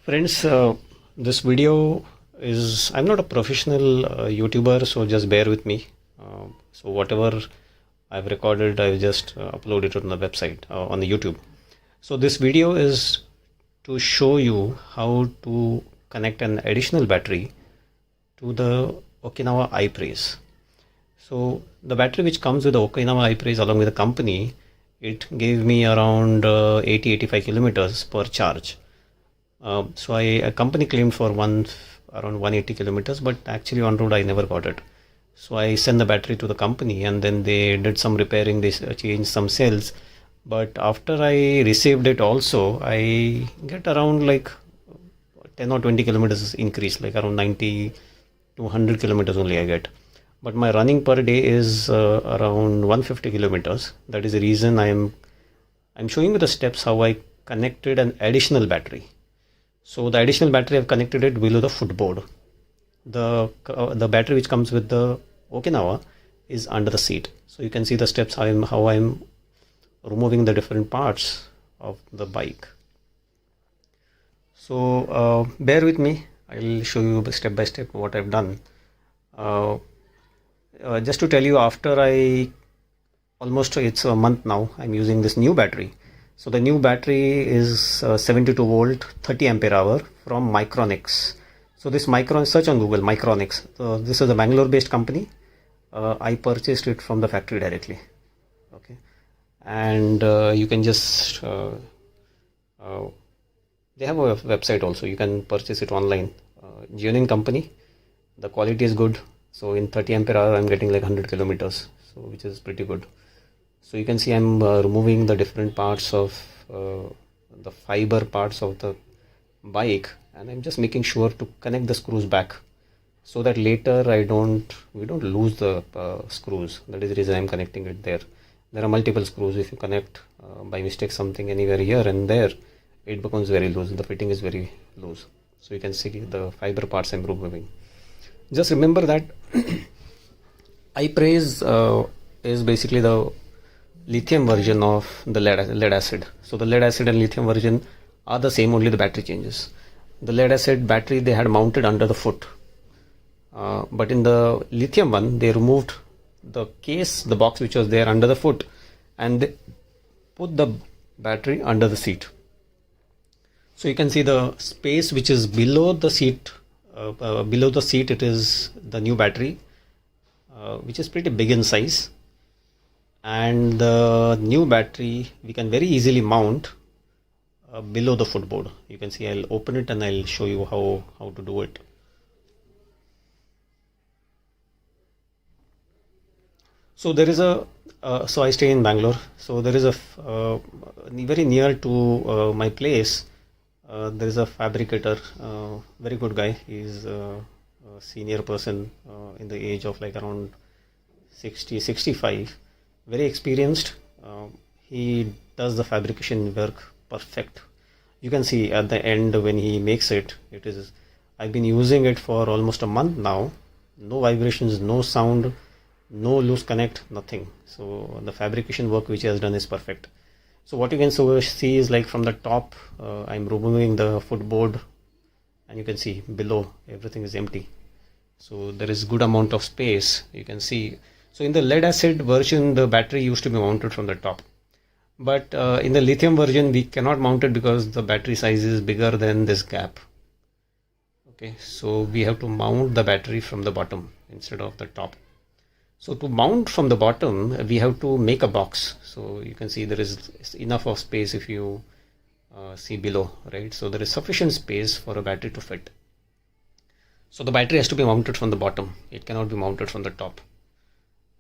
Friends, this video is, I'm not a professional YouTuber, so just bear with me. So whatever I've recorded, I've just uploaded it on the website, on the YouTube. So this video is to show you how to connect an additional battery to the Okinawa iPraise. So the battery which comes with the Okinawa iPraise along with the company, it gave me around 80-85 kilometers per charge. So a company claimed for around 180 kilometers, but actually on road I never got it. So I sent the battery to the company and then they did some repairing, they changed some cells. But after I received it also, I get around like 10 or 20 kilometers increase, like around 90 to 100 kilometers only I get. But my running per day is around 150 kilometers. That is the reason I'm showing you the steps how I connected an additional battery. So the additional battery I've connected it below the footboard. The battery which comes with the Okinawa is under the seat. So you can see the steps how I'm removing the different parts of the bike. So bear with me. I'll show you step by step what I've done. Just to tell you, after it's a month now, I'm using this new battery. So the new battery is 72 volt 30 ampere hour from Micronix. So this search on Google, Micronix. This is a Bangalore based company. I purchased it from the factory directly. Okay, and you can just they have a website also. You can purchase it online. Genuine company. The quality is good. So in 30 ampere hour, I'm getting like 100 kilometers. So which is pretty good. So you can see I'm removing the different parts of the fiber parts of the bike, and I'm just making sure to connect the screws back so that later we don't lose the screws. That is the reason I'm connecting it there. There are multiple screws. If you connect by mistake something anywhere here and there, it becomes very loose. The fitting is very loose. So you can see the fiber parts I'm removing. Just remember that iPraise is basically the lithium version of the lead acid. So the lead acid and lithium version are the same, only the battery changes. The lead acid battery they had mounted under the foot, but in the lithium one they removed the case, the box which was there under the foot, and they put the battery under the seat. So you can see the space which is below the seat. Below the seat it is the new battery, which is pretty big in size. And the new battery we can very easily mount below the footboard. You can see I'll open it and I'll show you how to do it. So there is so I stay in Bangalore. So there is very near to my place. There is a fabricator, very good guy. He's a senior person in the age of like around 60-65. Very experienced. He does the fabrication work perfect. You can see at the end when he makes it, I've been using it for almost a month now. No vibrations, no sound, no loose connect, nothing. So the fabrication work which he has done is perfect. So what you can see is like from the top, I'm removing the footboard, and you can see below everything is empty. So there is good amount of space. You can see. So in the lead acid version, the battery used to be mounted from the top. But in the lithium version, we cannot mount it because the battery size is bigger than this gap. Okay, so we have to mount the battery from the bottom instead of the top. So to mount from the bottom, we have to make a box. So you can see there is enough of space if you see below, right? So there is sufficient space for a battery to fit. So the battery has to be mounted from the bottom. It cannot be mounted from the top.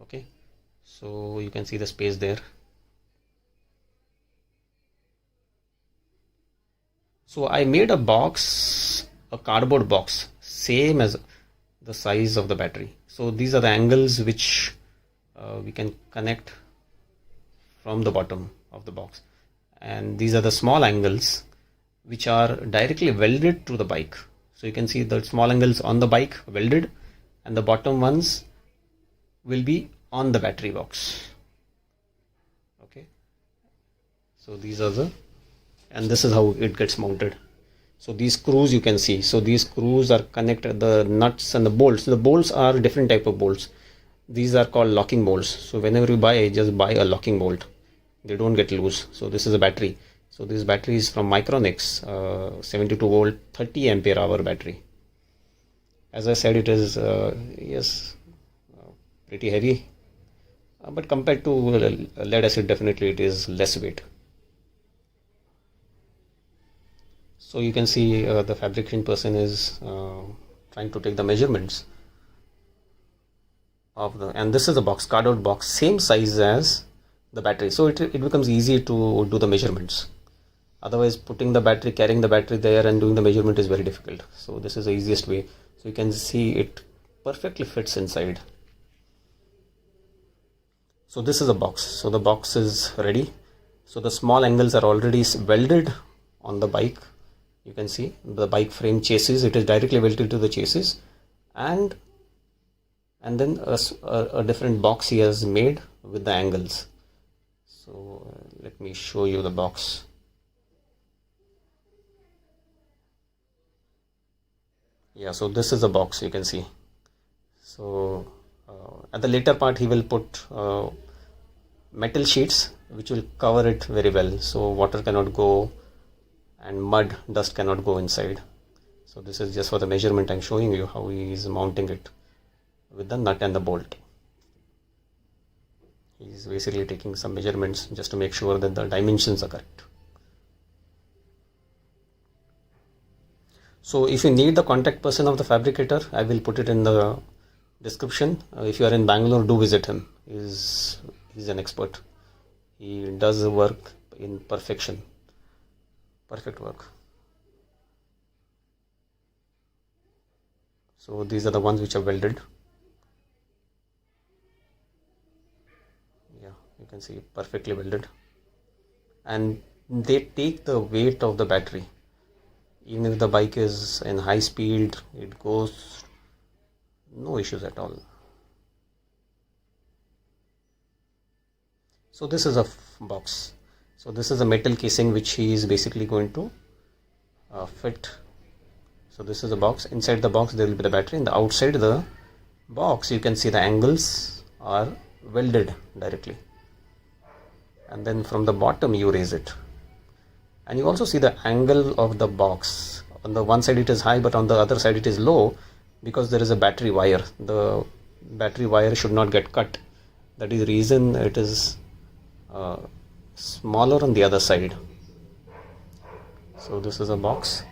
Okay, so you can see the space there. So I made a box, a cardboard box, same as the size of the battery. So these are the angles which we can connect from the bottom of the box, and these are the small angles which are directly welded to the bike. So you can see the small angles on the bike welded, and the bottom ones will be on the battery box. Okay, so these are and this is how it gets mounted. So these screws you can see. So these screws are connected, the nuts and the bolts. The bolts are different type of bolts. These are called locking bolts. So whenever you buy, just buy a locking bolt. They don't get loose. So this is a battery. So this battery is from Micronix, 72 volt, 30 ampere hour battery. As I said, it is yes, pretty heavy, but compared to lead acid, definitely it is less weight. So you can see the fabrication person is trying to take the measurements of the, and this is a box, cardboard box, same size as the battery. So it becomes easy to do the measurements. Otherwise, putting the battery, carrying the battery there and doing the measurement is very difficult. So this is the easiest way. So you can see it perfectly fits inside. So this is a box. So the box is ready. So the small angles are already welded on the bike. You can see the bike frame chassis, it is directly welded to the chassis, and then a different box he has made with the angles. So let me show you the box. Yeah, so this is a box you can see. So at the later part he will put metal sheets which will cover it very well, so water cannot go and mud, dust cannot go inside. So this is just for the measurement. I'm showing you how he is mounting it with the nut and the bolt. He's basically taking some measurements just to make sure that the dimensions are correct. So if you need the contact person of the fabricator, I will put it in the description. If you are in Bangalore, do visit him. He's an expert. He does the work in perfection. Perfect work. So these are the ones which are welded. Yeah, you can see perfectly welded. And they take the weight of the battery. Even if the bike is in high speed, it goes, no issues at all. So this is a box. So this is a metal casing which he is basically going to fit. So this is a box. Inside the box there will be the battery. In the outside the box you can see the angles are welded directly. And then from the bottom you raise it. And you also see the angle of the box. On the one side it is high, but on the other side it is low because there is a battery wire. The battery wire should not get cut. That is the reason it is smaller on the other side. So this is a box.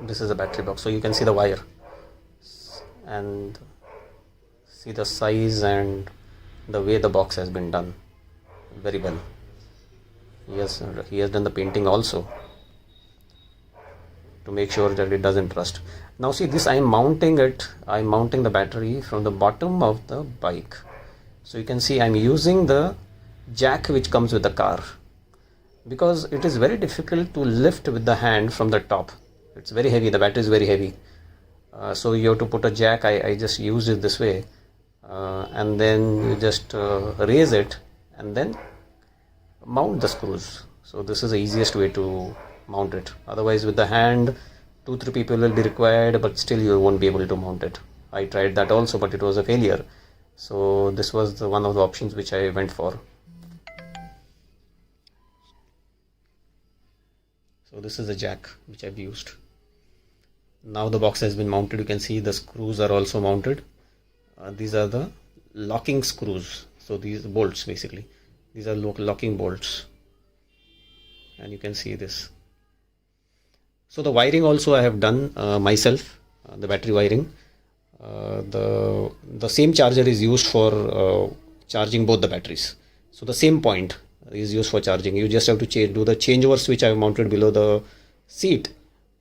This is a battery box. So you can see the wire and see the size and the way the box has been done very well. He has done the painting also to make sure that it doesn't rust. Now see this, I'm mounting the battery from the bottom of the bike. So you can see I'm using the jack which comes with the car, because it is very difficult to lift with the hand from the top. It's very heavy, the battery is very heavy. So you have to put a jack. I just use it this way, and then you just raise it and then mount the screws. So this is the easiest way to mount it. Otherwise with the hand 2-3 people will be required, but still you won't be able to mount it. I tried that also, but it was a failure. So this was one of the options which I went for. So this is the jack which I've used. Now the box has been mounted. You can see the screws are also mounted. These are the locking screws. So these bolts, basically these are locking bolts, and you can see this. So the wiring also I have done myself, the battery wiring. The same charger is used for charging both the batteries. So the same point is used for charging. You just have to do the changeover switch I have mounted below the seat,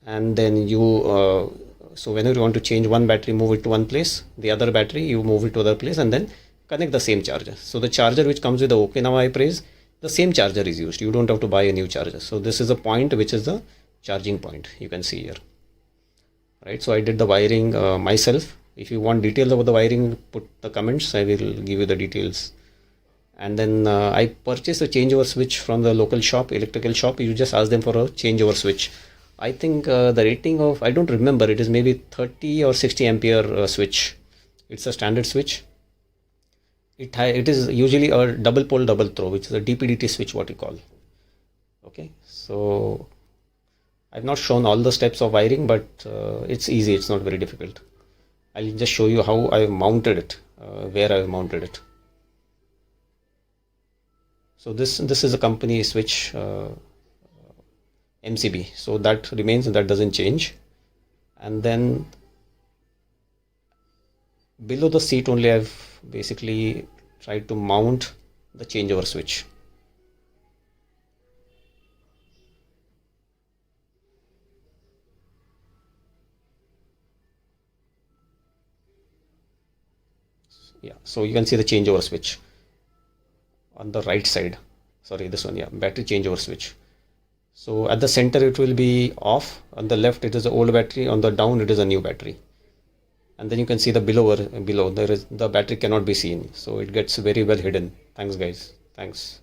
and then you so whenever you want to change one battery, move it to one place, the other battery you move it to other place, and then connect the same charger. So the charger which comes with the Okinawa iPraise, the same charger is used. You don't have to buy a new charger. So this is a point which is the charging point, you can see here, right? So I did the wiring myself. If you want details about the wiring, put the comments, I will give you the details. and then I purchased a changeover switch from the local shop, electrical shop. You just ask them for a changeover switch. I think the rating of, I don't remember, it is maybe 30 or 60 ampere switch. It's a standard switch. It is usually a double pole double throw, which is a DPDT switch, what you call. Okay, so I've not shown all the steps of wiring, but it's easy, it's not very difficult. I'll just show you how I've mounted it, where I've mounted it. So this is a company switch, MCB, so that remains, that doesn't change. And then below the seat only I've basically tried to mount the changeover switch. Yeah, so you can see the changeover switch on the right side. Sorry, this one, yeah, battery changeover switch. So at the center it will be off, on the left it is the old battery, on the down it is a new battery. And then you can see the below there is, the battery cannot be seen, so it gets very well hidden. Thanks guys, thanks.